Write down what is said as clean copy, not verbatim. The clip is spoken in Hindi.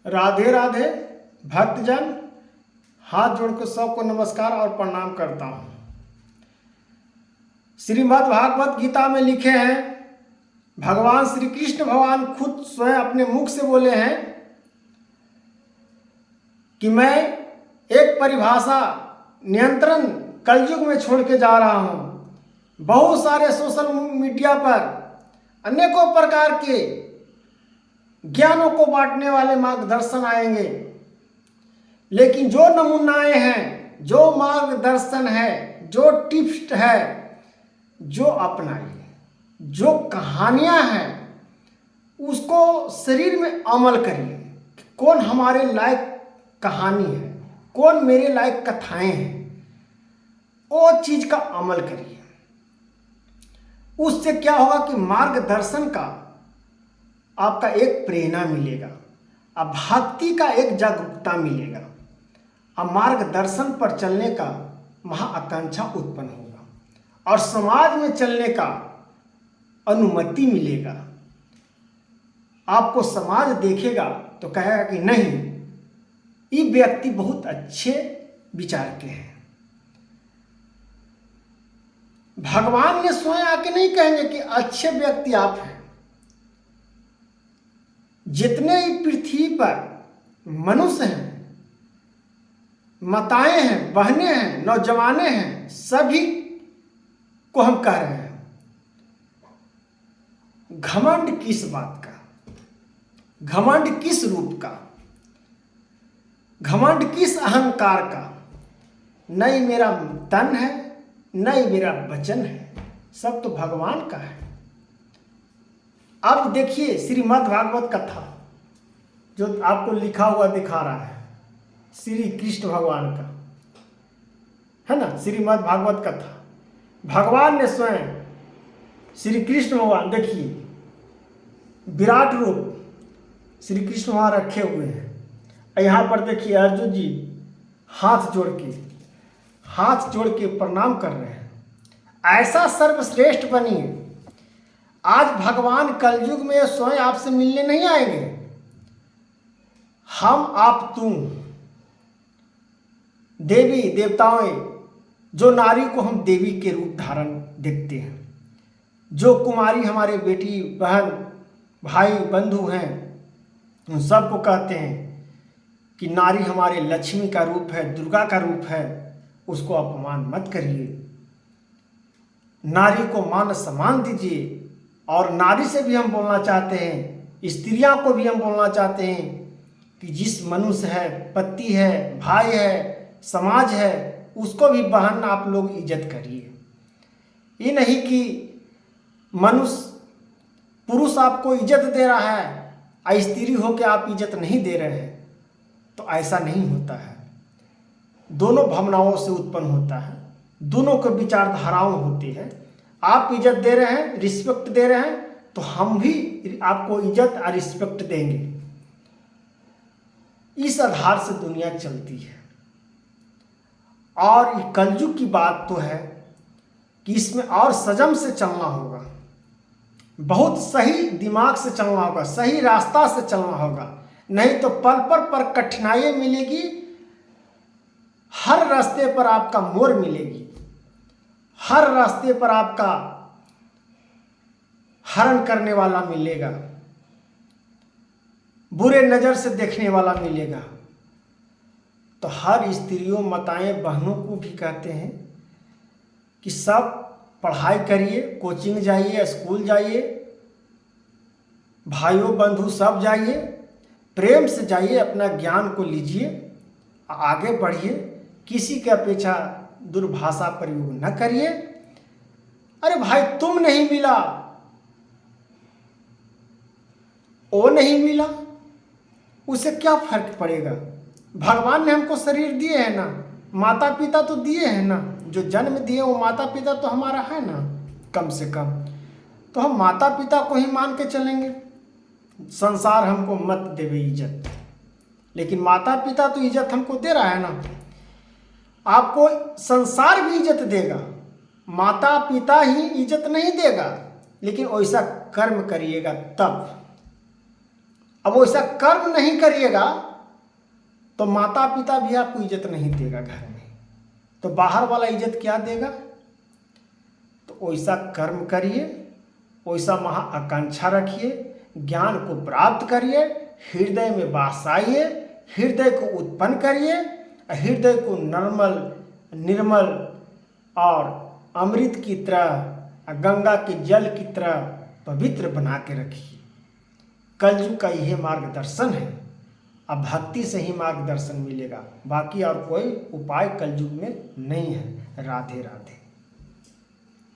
राधे राधे भक्तजन, हाथ जोड़कर सबको नमस्कार और प्रणाम करता हूँ। श्रीमद् भागवत गीता में लिखे हैं, भगवान श्री कृष्ण भगवान खुद स्वयं अपने मुख से बोले हैं कि मैं एक परिभाषा नियंत्रण कलयुग में छोड़ के जा रहा हूँ। बहुत सारे सोशल मीडिया पर अनेकों प्रकार के ज्ञानों को बांटने वाले मार्गदर्शन आएंगे, लेकिन जो नमूनाएं हैं, जो मार्गदर्शन है, जो टिप्स है, जो अपनाइए, जो कहानियां हैं, उसको शरीर में अमल करिए। कौन हमारे लायक कहानी है, कौन मेरे लायक कथाएं हैं, वो चीज का अमल करिए। उससे क्या होगा कि मार्गदर्शन का आपका एक प्रेरणा मिलेगा, अब भक्ति का एक जागरूकता मिलेगा, अब मार्गदर्शन पर चलने का महाआकांक्षा उत्पन्न होगा और समाज में चलने का अनुमति मिलेगा। आपको समाज देखेगा तो कहेगा कि नहीं, ये व्यक्ति बहुत अच्छे विचार के हैं। भगवान ने स्वयं आके नहीं कहेंगे कि अच्छे व्यक्ति आप हैं। जितने ही पृथ्वी पर मनुष्य हैं, माताएं हैं, बहनें हैं, नौजवाने हैं, सभी को हम कह रहे हैं, घमंड किस बात का, घमंड किस रूप का, घमंड किस अहंकार का। नहीं मेरा तन है, नहीं मेरा वचन है, सब तो भगवान का है। अब देखिए श्रीमद् भागवत कथा जो आपको लिखा हुआ दिखा रहा है, श्री कृष्ण भगवान का है ना। श्रीमद् भागवत कथा भगवान ने स्वयं, श्री कृष्ण भगवान देखिए विराट रूप श्री कृष्ण वहां रखे हुए हैं। यहाँ पर देखिए अर्जुन जी हाथ जोड़ के प्रणाम कर रहे हैं। ऐसा सर्वश्रेष्ठ बनिए। आज भगवान कलयुग में स्वयं आपसे मिलने नहीं आएंगे। हम आप तुम देवी देवताएं, जो नारी को हम देवी के रूप धारण देखते हैं, जो कुमारी हमारे बेटी बहन भाई बंधु हैं, उन सबको कहते हैं कि नारी हमारे लक्ष्मी का रूप है, दुर्गा का रूप है, उसको अपमान मत करिए, नारी को मान सम्मान दीजिए। और नारी से भी हम बोलना चाहते हैं, स्त्रियां को भी हम बोलना चाहते हैं कि जिस मनुष्य है, पति है, भाई है, समाज है, उसको भी बहन आप लोग इज्जत करिए। ये नहीं कि मनुष्य पुरुष आपको इज्जत दे रहा है और स्त्री होकर आप इज्जत नहीं दे रहे हैं, तो ऐसा नहीं होता है। दोनों भावनाओं से उत्पन्न होता है, दोनों के विचारधाराओं होती है। आप इज्जत दे रहे हैं, रिस्पेक्ट दे रहे हैं, तो हम भी आपको इज्जत और रिस्पेक्ट देंगे। इस आधार से दुनिया चलती है। और कलयुग की बात तो है कि इसमें और संयम से चलना होगा, बहुत सही दिमाग से चलना होगा, सही रास्ता से चलना होगा, नहीं तो पल पर कठिनाई मिलेगी। हर रास्ते पर आपका मोड़ मिलेगी, हर रास्ते पर आपका हरण करने वाला मिलेगा, बुरे नज़र से देखने वाला मिलेगा। तो हर स्त्रियों, माताएं, बहनों को भी कहते हैं कि सब पढ़ाई करिए, कोचिंग जाइए, स्कूल जाइए, भाइयों बंधु सब जाइए, प्रेम से जाइए, अपना ज्ञान को लीजिए, आगे बढ़िए, किसी के अपेक्षा दुर्भाषा प्रयोग न करिए। अरे भाई तुम नहीं मिला, वो नहीं मिला, उसे क्या फर्क पड़ेगा। भगवान ने हमको शरीर दिए हैं ना, माता पिता तो दिए हैं ना, जो जन्म दिए वो माता पिता तो हमारा है ना, कम से कम तो हम माता पिता को ही मान के चलेंगे। संसार हमको मत देवे इज्जत, लेकिन माता पिता तो इज्जत हमको दे रहा है ना। आपको संसार भी इज्जत देगा, माता पिता ही इज्जत नहीं देगा, लेकिन वैसा कर्म करिएगा तब अब वैसा कर्म नहीं करिएगा तो माता पिता भी आपको इज्जत नहीं देगा घर में, तो बाहर वाला इज्जत क्या देगा। तो वैसा कर्म करिए, वैसा महाआकांक्षा रखिए, ज्ञान को प्राप्त करिए, हृदय में बसाइए, हृदय को उत्पन्न करिए, हृदय को निर्मल और अमृत की तरह, गंगा के जल की तरह पवित्र बना के रखिए। कलयुग का यह मार्गदर्शन है। अब भक्ति से ही मार्गदर्शन मिलेगा, बाकी और कोई उपाय कलयुग में नहीं है। राधे राधे।